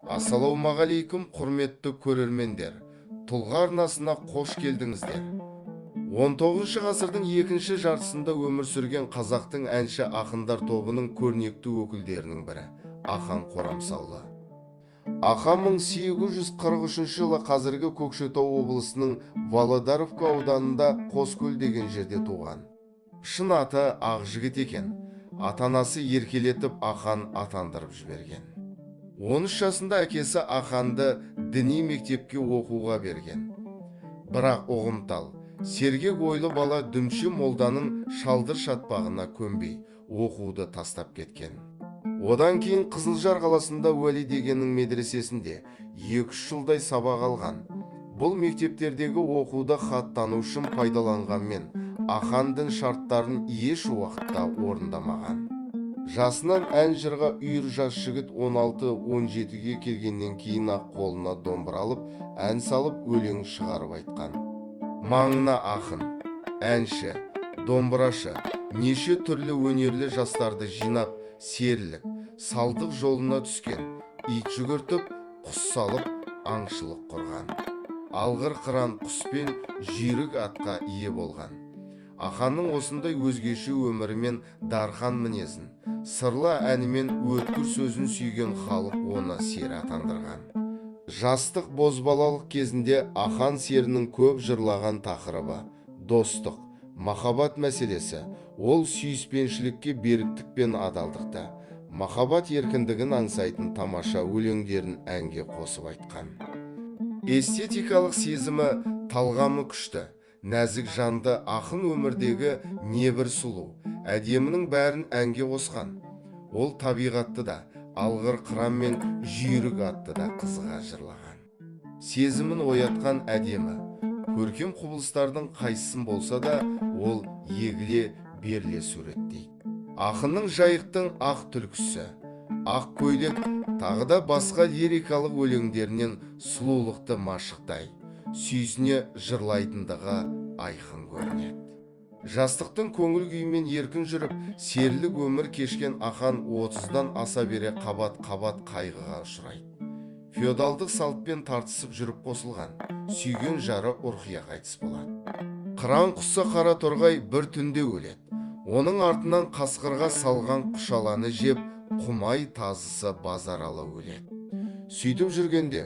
Ассалаумағалейкум, құрметті көрермендер. Тұлға арнасына қош келдіңіздер. 19 ғасырдың екінші жартысында өмір сүрген қазақтың әнші ақындар тобының көрнекті өкілдерінің бірі Ахан Қорамсаулы. Ахан 1843 жылы қазіргі Көкшетау облысының Володаровка ауданында Қоскөл деген жерде туған. Шын аты Ақжігіт екен. Ата-анасы еркелетіп Ахан атандырып жіберген. 13 жасында әкесі Аханды діни мектепке оқуға берген. Бірақ ұғымтал, сергек ойлы бала дүмше молданың шалдыр шатпағына көнбей, оқуды тастап кеткен. Одан кейін Қызылжар қаласында Уәли дегеннің медресесінде 2-3 жылдай сабақ алған. Бұл мектептердегі оқуды хат тану үшін пайдаланғанмен, Ахан дін шарттарын еш уақытта орындамаған. Жасынан ән жырға үйір жас жігіт 16-17-ге келгеннен кейін ақ қолына домбыра алып, ән салып өлең шығарып айтқан. Маңына ақын, әнші, домбырашы, неше түрлі өнерлі жастарды жинап, серілік, салдық жолына түскен, ит жүгіртіп, құс салып, аңшылық құрған. Алғыр қыран құспен жүйрік атқа ие болған. Аханның осындай өзгеше өмірімен дархан мінезін, сырлы әнімен өткір сөзін сүйген халық оны сері атандырған. Жастық бозбалалық кезінде Ахан серінің көп жырлаған тақырыбы достық, махаббат мәселесі, ол сүйіспеншілікке беріктік пен адалдықты, махаббат еркіндігін аңсайтын тамаша өлеңдерін әнге қосып айтқан. Эстетикалық сезімі, талғамы күшті, нәзік жанды ақын өмірдегі небір сұлу, әдемінің бәрін әнге қосқан. Ол табиғатты да, алғыр қыран мен жүйрік атты да қызыға жырлаған. Сезімін оятқан әдемі, көркем құбылыстардың қайсысын болса да, ол егіле берле суреттейді. Ақынның жайықтың ақ түлкісі, ақ көйлек, тағы да басқа лирикалық өлеңдерінен сұлулықты машықтай, сүйсіне жырлайтындығы айқын көрінеді. Жастықтың көңіл күйімен еркін жүріп, серлік өмір кешкен Ахан 30-дан аса бере қабат-қабат қайғыға ұшырайды. Феодалдық салтпен тартысып жүріп қосылған, сүйген жары Ұрқия қайтыс болады. Қыран құсы қара торғай бір түнде өледі. Оның артынан қасқырға салған құшаланы жеп, құмай тазысы Базаралы өледі. Сөйтіп жүргенде,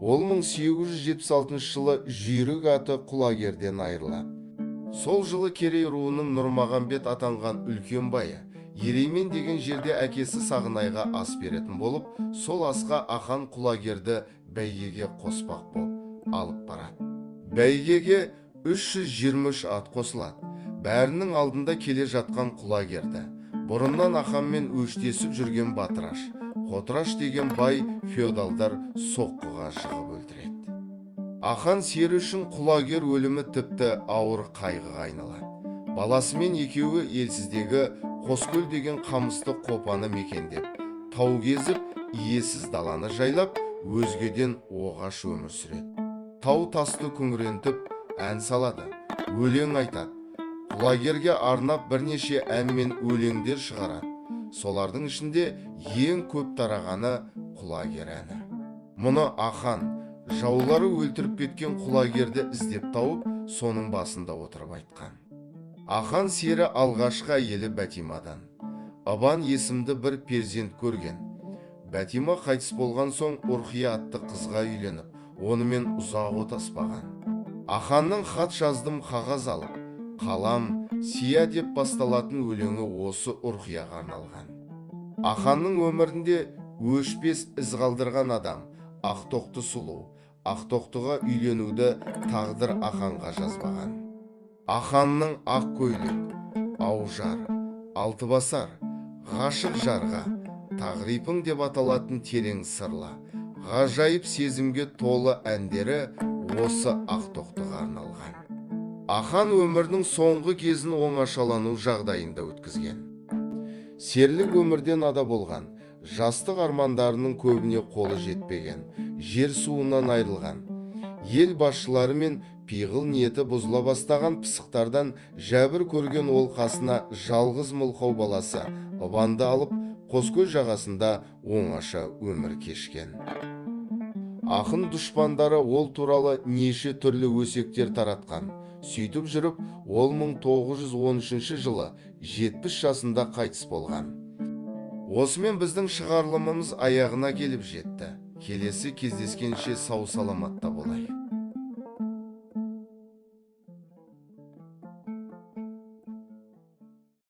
ол 1876 жылы жүйрік аты құлагерден айырылады. Сол жылы Керей руының Нұрмағамбет атанған үлкен байы, Ереймен деген жерде әкесі Сағынайға ас беретін болып, сол асқа Ахан құлагерді бәйгеге қоспақ болып алып барады. Бәйгеге 323 ат қосылады. Бәрінің алдында келе жатқан құлагерді, бұрыннан Аханмен өштесіп жүрген Батыраш, Қотыраш деген бай феодалдар соққыға жығып өлтіреді. Ахан сері үшін құлагер өлімі тіпті ауыр қайғыға айналады. Баласымен екеуі елсіздегі Қоскөл деген қамысты қопаны мекендеп, тау кезіп, иесіз даланы жайлап, өзгеден оғаш өмір сүреді. Тау тасты күңірентіп, ән салады, өлең айтады. Құлагерге арнап бірнеше ән мен өлеңдер шығарады. Солардың ішінде ең көп тарағаны құлагер әні. Мұны Ахан, жаулары өлтіріп кеткен құлагерді іздеп тауып, соның басында отырып айтқан. Ахан сері алғашқы әйелі Бәтимадан Абан есімді бір перзент көрген. Бәтима қайтыс болған соң Ұрқия атты қызға үйленіп, онымен ұзақ отаспаған. Аханның хат жаздым қағаз алып, қалам, сия деп басталатын өлеңі осы Ұрқияға арналған. Аханның өмірінде өшпес із қалдырған адам, Ақтоқты сұлу, Ақтоқтыға үйленуді тағдыр Аханға жазбаған. Аханның ақ көйлек, аужар, алтыбасар, ғашық жарға, тағрипың деп аталатын терең сырлы, ғажайып сезімге толы әндері осы Ақтоқтыға арналған. Ахан өмірінің соңғы кезін оңашалану жағдайында өткізген. Серлік өмірден ада болған, жастық армандарының көбіне қолы жетпеген, жер суынан айрылған, ел басшылары мен пиғыл ниеті бұзыла бастаған пысықтардан жәбір көрген ол қасына жалғыз мылқау баласы Ыбанды алып Қоскөл жағасында оңаша өмір кешкен. Ақын дұшпандары ол туралы неше түрлі өсектер таратқан. Сөйтіп жүріп, ол 1913 жылы 70 жасында қайтыс болған. Осымен біздің шығарылымымыз аяғына келіп жетті. Келесі кездескенше сау саламатта болайық.